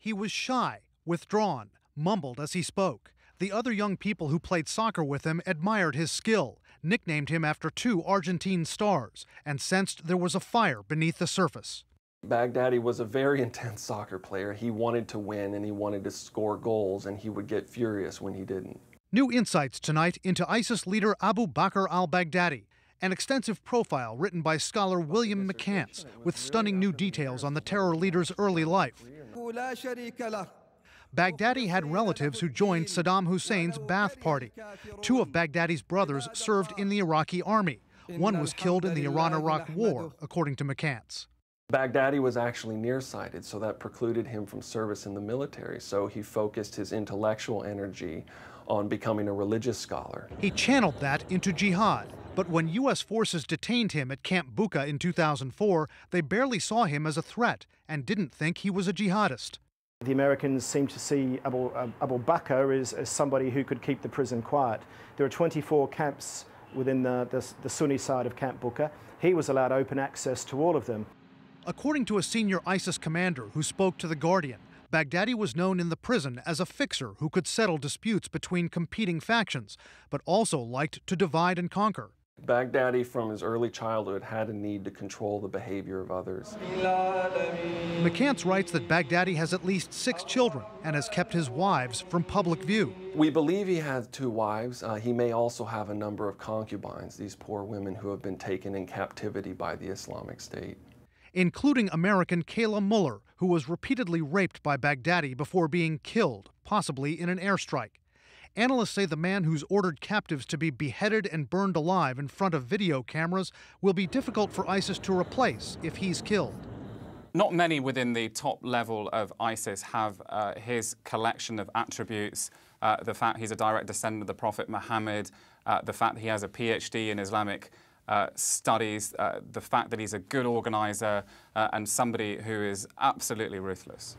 He was shy, withdrawn, mumbled as he spoke. The other young people who played soccer with him admired his skill, nicknamed him after two Argentine stars, and sensed there was a fire beneath the surface. Baghdadi was a very intense soccer player. He wanted to win and he wanted to score goals, and he would get furious when he didn't. New insights tonight into ISIS leader Abu Bakr al-Baghdadi, an extensive profile written by scholar William McCants with stunning new details on the terror leader's early life. Baghdadi had relatives who joined Saddam Hussein's Ba'ath Party. Two of Baghdadi's brothers served in the Iraqi army. One was killed in the Iran-Iraq War, according to McCants. Baghdadi was actually nearsighted, so that precluded him from service in the military. So he focused his intellectual energy on becoming a religious scholar. He channeled that into jihad. But when U.S. forces detained him at Camp Bucca in 2004, they barely saw him as a threat and didn't think he was a jihadist. The Americans seem to see Abu Bakr as somebody who could keep the prison quiet. There are 24 camps within the Sunni side of Camp Bucca. He was allowed open access to all of them. According to a senior ISIS commander who spoke to The Guardian, Baghdadi was known in the prison as a fixer who could settle disputes between competing factions, but also liked to divide and conquer. Baghdadi, from his early childhood, had a need to control the behavior of others. McCants writes that Baghdadi has at least 6 children and has kept his wives from public view. We believe he has 2 wives. He may also have a number of concubines, these poor women who have been taken in captivity by the Islamic State, including American Kayla Mueller, who was repeatedly raped by Baghdadi before being killed, possibly in an airstrike. Analysts say the man who's ordered captives to be beheaded and burned alive in front of video cameras will be difficult for ISIS to replace if he's killed. Not many within the top level of ISIS have his collection of attributes, the fact he's a direct descendant of the Prophet Muhammad, the fact that he has a PhD in Islamic studies, the fact that he's a good organizer and somebody who is absolutely ruthless.